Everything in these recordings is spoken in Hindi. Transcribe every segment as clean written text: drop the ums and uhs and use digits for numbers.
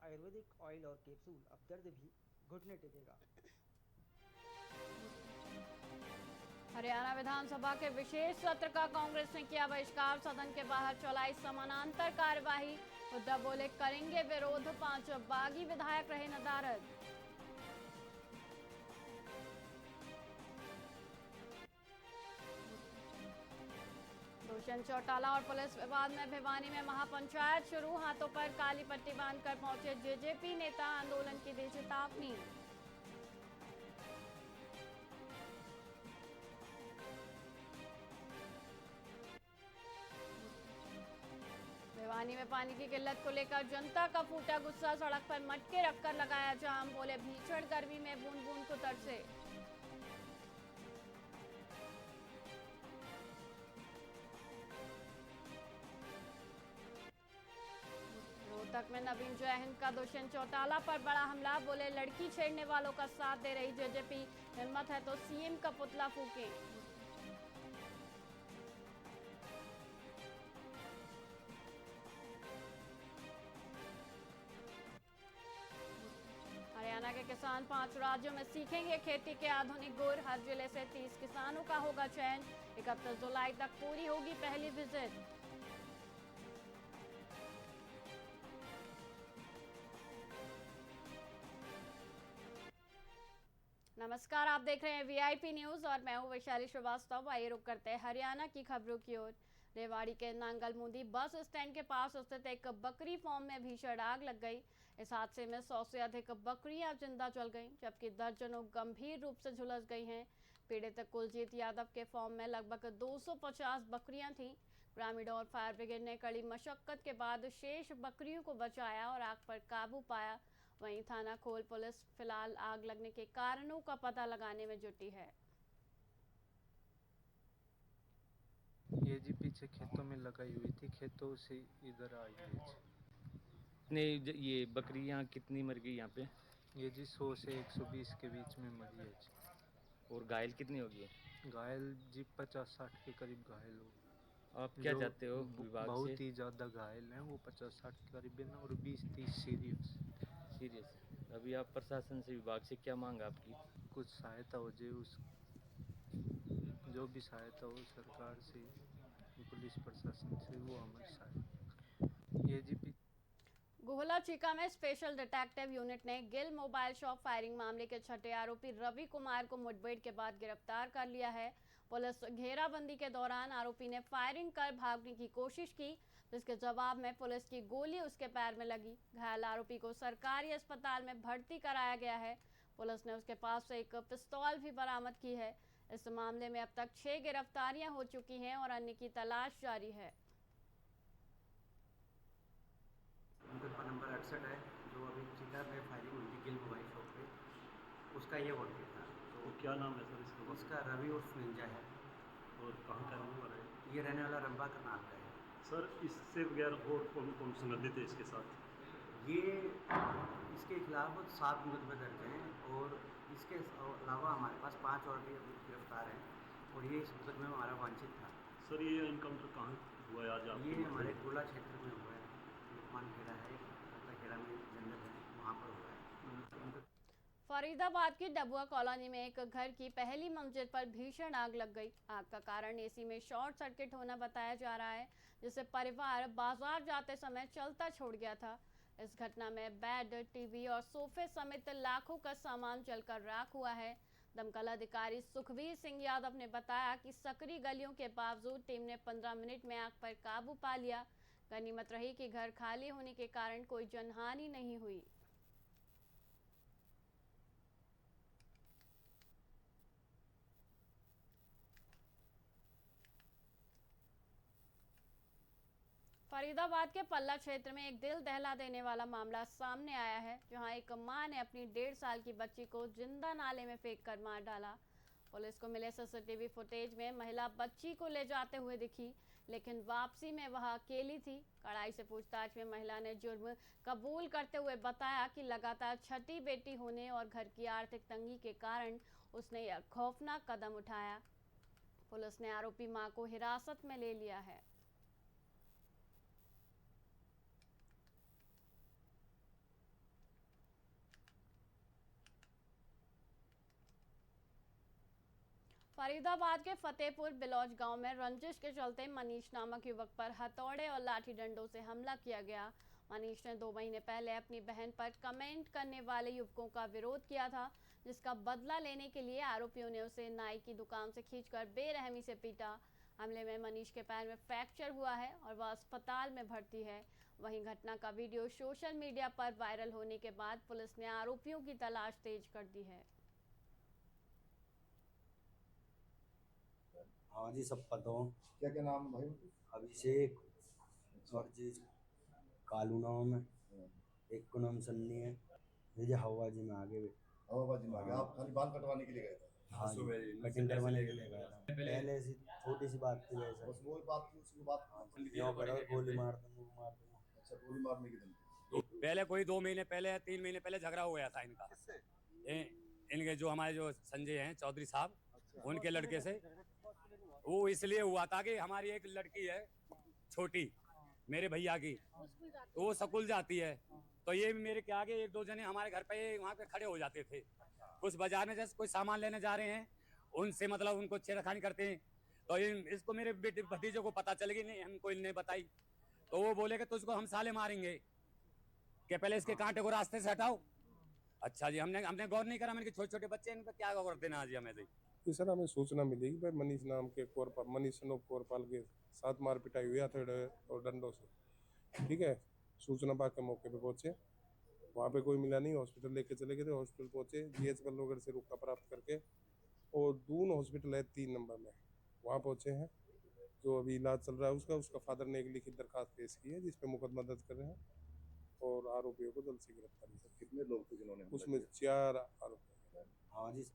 आयुर्वेदिक ऑयल और कैप्सूल, अब दर्द भी घुटने टेकेगा। हरियाणा विधानसभा के विशेष सत्र का कांग्रेस ने किया बहिष्कार, सदन के बाहर चलाई समानांतर कार्यवाही। उद्धव बोले करेंगे विरोध, 5 बागी विधायक रहे नदारद। दुष्यंत चौटाला और पुलिस विवाद में भिवानी में महापंचायत शुरू, हाथों पर काली पट्टी बांधकर पहुंचे जेजेपी नेता, आंदोलन की दी चेतावनी। भिवानी में पानी की किल्लत को लेकर जनता का फूटा गुस्सा, सड़क पर मटके रखकर लगाया जाम, बोले भीषण गर्मी में बूंद बूंद को तरसे। रोहतक में नवीन जयहिंद का दुष्यंत चौटाला पर बड़ा हमला, बोले लड़की छेड़ने वालों का साथ दे रही जेजेपी, हिम्मत है तो सीएम का पुतला फूके। हरियाणा के किसान 5 राज्यों में सीखेंगे खेती के आधुनिक गुर, हर जिले से 30 किसानों का होगा चयन, 31 जुलाई तक पूरी होगी पहली विजिट। नमस्कार, आप देख रहे हैं वीआईपी न्यूज और मैं हूं वैशाली श्रीवास्तव। आइए रुक करते हैं हरियाणा की खबरों की ओर। रेवाड़ी के नांगल मुंदी बस स्टैंड के पास स्थित एक बकरी फार्म में भीषण आग लग गई। इस हादसे में 100 से अधिक बकरियां जिंदा जल गईं, जबकि दर्जनों गंभीर रूप से झुलस गई हैं। पीड़ित कुलजीत यादव के फार्म में लगभग 250 बकरियां थीं। ग्रामीणों और फायर ब्रिगेड ने कड़ी मशक्कत के बाद शेष बकरियों को बचाया और आग पर काबू पाया। वहीं थाना खोल पुलिस फिलहाल आग लगने के कारणों का पता लगाने में जुटी है। ये जी पीछे खेतों में लगाई हुई थी, खेतों से इधर आई है कितने ये बकरियां कितनी मर गई यहाँ पे? ये जी 100 से 120 के बीच में मरी है जी। और घायल कितनी होगी? घायल जी 50-60 के करीब घायल हो। आप क्या जो चाहते हो विभाग से? बहुत ही ज़्यादा घायल हैं, वो 50-60 के करीब है और 20-30 सीरियस। अभी आप प्रशासन से, विभाग से क्या मांग आपकी? कुछ सहायता हो जाए, उस जो भी सहायता हो सरकार से, पुलिस प्रशासन से, वो हमारी सहायता। ये जी गोहला चीका में स्पेशल डिटेक्टिव यूनिट ने गिल मोबाइल शॉप फायरिंग मामले के छठे आरोपी रवि कुमार को मुठभेड़ के बाद गिरफ्तार कर लिया है। पुलिस घेराबंदी के दौरान आरोपी ने फायरिंग कर भागने की कोशिश की, जिसके जवाब में पुलिस की गोली उसके पैर में लगी। घायल आरोपी को सरकारी अस्पताल में भर्ती कराया गया है। पुलिस ने उसके पास से एक पिस्तौल भी बरामद की है। इस मामले में अब तक 6 गिरफ्तारियां हो चुकी हैं और अन्य की तलाश जारी है। मुकदमा नंबर 68 है, जो अभी चीता में फायरिंग हुई थी गिल मोबाइल शॉप पे, उसका ये वॉन्टेड था। तो क्या नाम है सर इसका? उसका रवि उर्फ निंजा है। और कहाँ का रहने वाला है? ये रहने वाला रंबा करनाल का है। सर इससे बगैर और कौन कौन संबंधित है इसके साथ? ये इसके खिलाफ 7 मुकदमे दर्ज हैं और इसके अलावा हमारे पास 5 और भी अभी गिरफ्तार हैं और ये इस मुकदमे में हमारा वांछित था। सर ये इनकाउंटर कहाँ हुआ है आज आपके? ये हमारे गोला क्षेत्र में हुआ है, लुकमान खेड़ा है, खेड़ा में जंगल है, वहाँ पर हुआ है। फरीदाबाद की डबुआ कॉलोनी में एक घर की पहली मंजिल पर भीषण आग लग गई। आग का कारण एसी में शॉर्ट सर्किट होना बताया जा रहा है, जिससे परिवार बाजार जाते समय चलता छोड़ गया था। इस घटना में बेड, टीवी और सोफे समेत लाखों का सामान जलकर राख हुआ है। दमकल अधिकारी सुखवीर सिंह यादव ने बताया कि सकरी गलियों के बावजूद टीम ने 15 मिनट में आग पर काबू पा लिया। गनीमत रही कि घर खाली होने के कारण कोई जनहानि नहीं हुई। फरीदाबाद के पल्ला क्षेत्र में एक दिल दहला देने वाला मामला सामने आया है, जहां एक मां ने अपनी 1.5 साल की बच्ची को जिंदा नाले में फेंककर मार डाला। पुलिस को मिले सीसीटीवी फुटेज में महिला बच्ची को ले जाते हुए दिखी, लेकिन वापसी में वह अकेली थी। कड़ाई से पूछताछ में महिला ने जुर्म कबूल करते हुए बताया कि लगातार छठी बेटी होने और घर की आर्थिक तंगी के कारण उसने यह खौफनाक कदम उठाया। पुलिस ने आरोपी मां को हिरासत में ले लिया है। फरीदाबाद के फतेहपुर बिलौज गांव में रंजिश के चलते मनीष नामक युवक पर हथौड़े और लाठी डंडों से हमला किया गया। मनीष ने 2 महीने पहले अपनी बहन पर कमेंट करने वाले युवकों का विरोध किया था, जिसका बदला लेने के लिए आरोपियों ने उसे नाई की दुकान से खींचकर बेरहमी से पीटा। हमले में मनीष के पैर में फ्रैक्चर हुआ है और वह अस्पताल में भर्ती है। वहीं घटना का वीडियो सोशल मीडिया पर वायरल होने के बाद पुलिस ने आरोपियों की तलाश तेज कर दी है। हाँ जी, सब पता हो। क्या क्या नाम भाई? अभिषेक और जी कालू नाम है, एक को नाम सन्नी है। ये जो हवा जी में आगे हवाबाजी में आ गए। आप खाली बाल कटवाने के लिए गए थे? हाँ जी, कटिंग करवाने के लिए गया था। पहले ऐसी छोटी सी बात थी वैसे, बस वो बात थी, उसकी बात यूँ करो गोली मार दूंगा। अच्छा, गोली मारने की धमकी। पहले कोई 2 महीने पहले 3 महीने पहले झगड़ा हो गया था इनका। इनके जो हमारे जो संजय हैं चौधरी साहब, उनके लड़के से। वो इसलिए हुआ था कि हमारी एक लड़की है छोटी, मेरे भैया की, तो वो स्कूल जाती है। तो ये मेरे के आगे 1-2 जने हमारे घर पे वहाँ पे खड़े हो जाते थे। कुछ बाजार में जैसे कोई सामान लेने जा रहे हैं, उनसे मतलब उनको छेड़खानी करते हैं। तो इसको मेरे बेटे भतीजे को पता चल गई, नहीं हमको इन्हें बताई। तो वो बोले कि तुझको हम साले मारेंगे, कि पहले इसके कांटे को रास्ते से हटाओ। अच्छा जी, हमने गौर नहीं करा। मैंने छोटे छोटे बच्चे, इन पर क्या गौर देना जी हमें। कि सर हमें सूचना मिली कि भाई मनीष नाम के मनीष अनूप कोरपाल के साथ मार पिटाई हुई हथौड़े और डंडों से। ठीक है, सूचना पा के मौके पे पहुंचे, वहाँ पे कोई मिला नहीं, हॉस्पिटल लेके चले गए थे। हॉस्पिटल पहुंचे, जीएच बल्लभगढ़ से रुका प्राप्त करके, और दून हॉस्पिटल है 3 नंबर में, वहाँ पहुंचे हैं। जो अभी इलाज चल रहा है उसका फादर ने एक लिखित दरखास्त पेश की है, जिसपे मुकदमा दर्ज कर रहे हैं और आरोपियों को जल्द से गिरफ्तारी। कितने लोग थे जिन्होंने? उसमें 4 आरोपी। हाँ जी।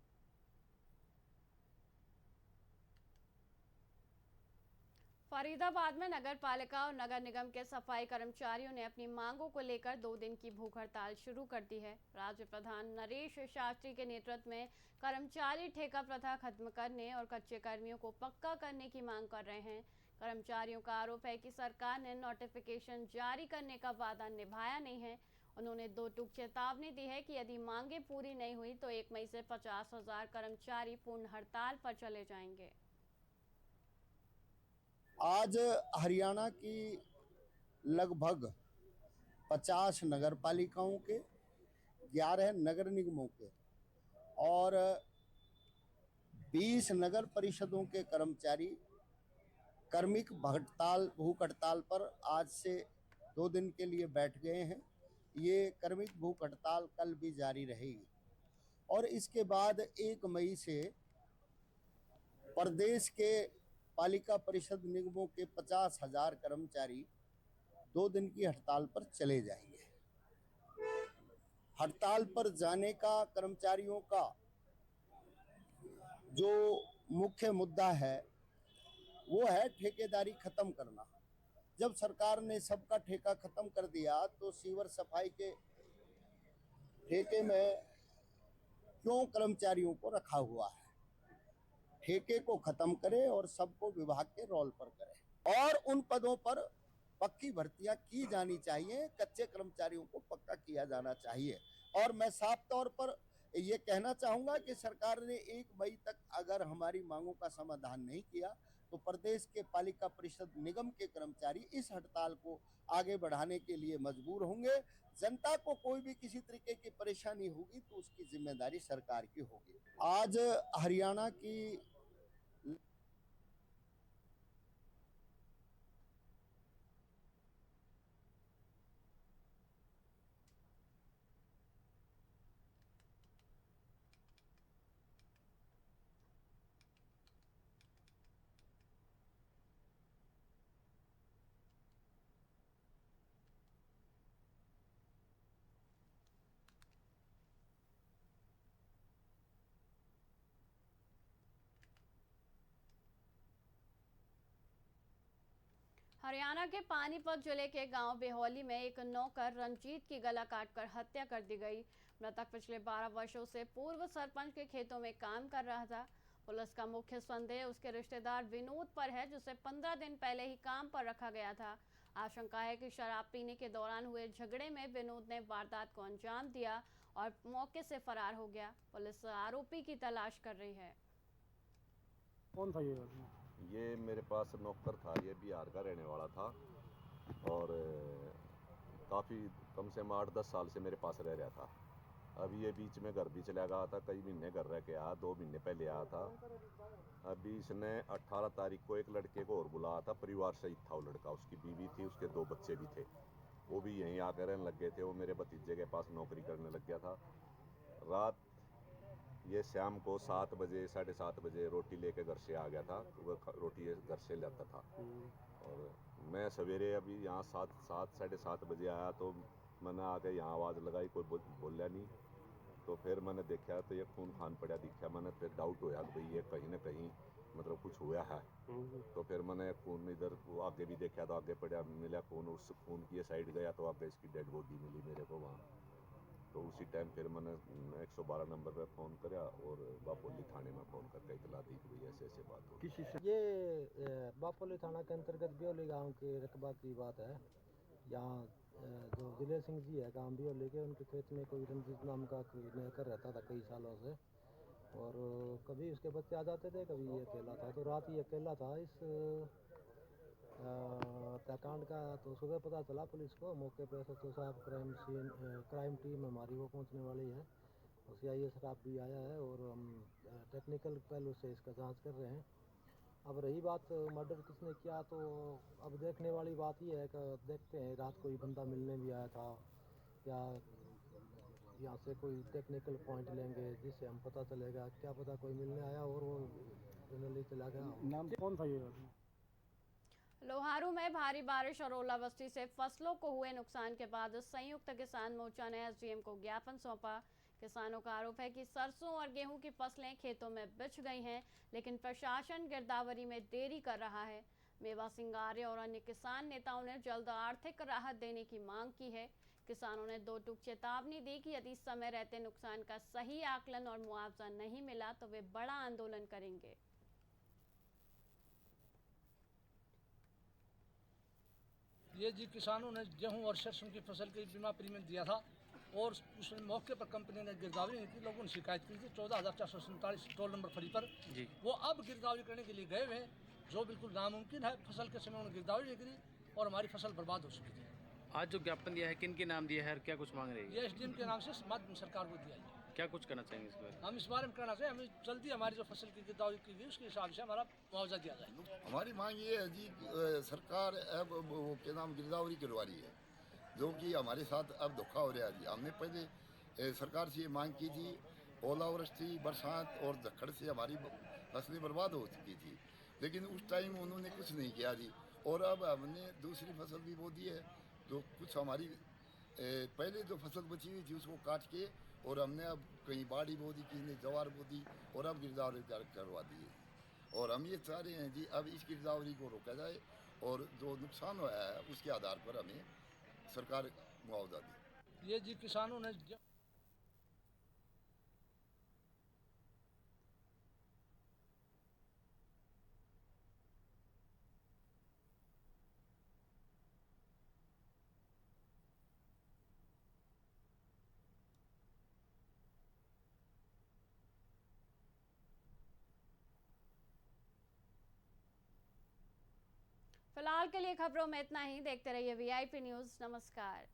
फरीदाबाद में नगर पालिका और नगर निगम के सफाई कर्मचारियों ने अपनी मांगों को लेकर 2 दिन की भूख हड़ताल शुरू कर दी है। राज्य प्रधान नरेश शास्त्री के नेतृत्व में कर्मचारी ठेका प्रथा खत्म करने और कच्चे कर्मियों को पक्का करने की मांग कर रहे हैं। कर्मचारियों का आरोप है कि सरकार ने नोटिफिकेशन जारी करने का वादा निभाया नहीं है। उन्होंने 2 टूक चेतावनी दी है कि यदि मांगे पूरी नहीं हुई तो 1 मई से 50,000 कर्मचारी पूर्ण हड़ताल पर चले जाएंगे। आज हरियाणा की लगभग 50 नगर पालिकाओं के, 11 नगर निगमों के और 20 नगर परिषदों के कर्मचारी कार्मिक भूख हड़ताल पर आज से 2 दिन के लिए बैठ गए हैं। ये कार्मिक भूख हड़ताल कल भी जारी रहेगी और इसके बाद 1 मई से प्रदेश के पालिका परिषद निगमों के 50,000 कर्मचारी 2 दिन की हड़ताल पर चले जाएंगे। हड़ताल पर जाने का कर्मचारियों का जो मुख्य मुद्दा है वो है ठेकेदारी खत्म करना। जब सरकार ने सबका ठेका खत्म कर दिया तो सीवर सफाई के ठेके में क्यों कर्मचारियों को रखा हुआ है? ठेके को खत्म करे और सबको विभाग के रोल पर करे और उन पदों पर पक्की भर्तियां की जानी चाहिए। कच्चे कर्मचारियों को पक्का किया जाना चाहिए। और मैं साफ तौर पर ये कहना चाहूंगा कि सरकार ने 1 मई तक अगर हमारी मांगों का समाधान नहीं किया तो प्रदेश के पालिका परिषद निगम के कर्मचारी इस हड़ताल को आगे बढ़ाने के लिए मजबूर होंगे। जनता को कोई भी किसी तरीके की परेशानी होगी तो उसकी जिम्मेदारी सरकार की होगी। आज हरियाणा की हरियाणा के पानीपत जिले के गांव बेहौली में एक नौकर रंजीत की गला काटकर हत्या कर दी गई। मृतक पिछले 12 वर्षों से पूर्व सरपंच के खेतों में काम कर रहा था। पुलिस का मुख्य संदेह उसके रिश्तेदार विनोद पर है, जिसे 15 दिन पहले ही काम पर रखा गया था। आशंका है कि शराब पीने के दौरान हुए झगड़े में विनोद ने वारदात को अंजाम दिया और मौके से फरार हो गया। पुलिस आरोपी की तलाश कर रही है। कौन था ये मेरे पास नौकर था, ये बिहार का रहने वाला था और काफ़ी कम से कम 8-10 साल से मेरे पास रह रहा था। अब ये बीच में घर भी चला गया था, कई महीने घर रह के आया, 2 महीने पहले आया था। अभी इसने 18 तारीख को एक लड़के को और बुलाया था, परिवार सहित था वो लड़का, उसकी बीवी थी, उसके 2 बच्चे भी थे, वो भी यहीं आकर रहने लग गए थे। वो मेरे भतीजे के पास नौकरी करने लग गया था। रात ये शाम को 7 बजे 7:30 बजे रोटी लेके घर से आ गया था, वह रोटी घर से लाता था। और मैं सवेरे अभी यहाँ 7:30 बजे आया तो मैंने आके यहाँ आवाज़ लगाई, कोई बोला नहीं। तो फिर मैंने देखा तो ये खून खान पड़ा दिखा। मैंने फिर डाउट होया कि भाई ये कहीं ना कहीं मतलब कुछ हुआ है। तो फिर मैंने खून इधर आगे भी देखा तो आगे पड़ा मिला खून, उस खून की साइड गया तो आगे इसकी डेड बॉडी मिली मेरे को वहाँ। तो उसी टाइम फिर मैंने 112 नंबर पर फ़ोन किया और बापोली थाने में फ़ोन करके इतला दी कि भाई ऐसे ऐसे बात हो। किसी से ये बापोली थाना के अंतर्गत ब्योली गांव के रकबा की बात है। यहाँ जो दिलेर सिंह जी है गांव ब्योली के, उनके खेत में कोई रंजीत नाम का कोई नौकर रहता था कई सालों से, और कभी उसके बच्चे आ जाते थे, कभी ये अकेला था। तो रात ही अकेला था इस हत्याकांड का। तो सुबह पता चला पुलिस को, मौके पर एसएचओ साहब क्राइम टीम हमारी वो पहुंचने वाली है, और CI स्टाफ भी आया है और हम टेक्निकल पहलू से इसका जांच कर रहे हैं। अब रही बात मर्डर किसने किया, तो अब देखने वाली बात ही है कि देखते हैं रात कोई बंदा मिलने भी आया था या यहाँ से कोई टेक्निकल पॉइंट लेंगे जिससे हम पता चलेगा, क्या पता कोई मिलने आया और वो जनरली चला गया। नाम कौन था ये? लोहारू में भारी बारिश और ओलावृष्टि से फसलों को हुए नुकसान के बाद संयुक्त किसान मोर्चा ने SDM को ज्ञापन सौंपा। किसानों का आरोप है कि सरसों और गेहूं की फसलें खेतों में बिछ गई हैं, लेकिन प्रशासन गिरदावरी में देरी कर रहा है। मेवा सिंह आर्य और अन्य किसान नेताओं ने जल्द आर्थिक राहत देने की मांग की है। किसानों ने 2 टूक चेतावनी दी कि यदि समय रहते नुकसान का सही आकलन और मुआवजा नहीं मिला तो वे बड़ा आंदोलन करेंगे। ये जी किसानों ने गेहूं और सरसों की फसल के बीमा प्रीमियम दिया था और उस मौके पर कंपनी ने गिरदावरी नहीं की। लोगों ने शिकायत की थी 14,447 टोल नंबर फरी पर जी। वो अब गिरदावरी करने के लिए गए हुए हैं, जो बिल्कुल नामुमकिन है। फसल के समय उन्होंने गिरदावरी नहीं करी और हमारी फसल बर्बाद हो चुकी थी। आज जो ज्ञापन दिया है किन के नाम दिया है और क्या कुछ मांग रही है? ये SDM के नाम से माध्यम सरकार को दिया है। क्या कुछ करना चाहेंगे इस बारे? हम इस बारे में कहना चाहिए हमें जल्दी हमारी जो फसल की गिरदावरी की गई उसके हिसाब से हमारा मुआवजा दिया जाए। हमारी मांग ये है जी, सरकार अब वो के नाम गिरदावरी करवा रही है, जो कि हमारे साथ अब धोखा हो रहा है जी। हमने पहले सरकार से ये मांग की थी, ओलावृष्टि बरसात और झक्कड़ से हमारी फसलें बर्बाद हो चुकी थी, लेकिन उस टाइम उन्होंने कुछ नहीं किया जी। और अब हमने दूसरी फसल भी बो दी है, जो कुछ हमारी पहले जो फसल बची हुई थी उसको काट के, और हमने अब कहीं बाड़ी बो दी, किसी ने जवार बो दी और अब गिरदावरी करवा दी है। और हम ये चाह रहे हैं जी अब इस गिरदावरी को रोका जाए और जो नुकसान हुआ है उसके आधार पर हमें सरकार मुआवजा दे। ये जी किसानों ने फिलहाल के लिए खबरों में इतना ही। देखते रहिए VIP न्यूज़। नमस्कार।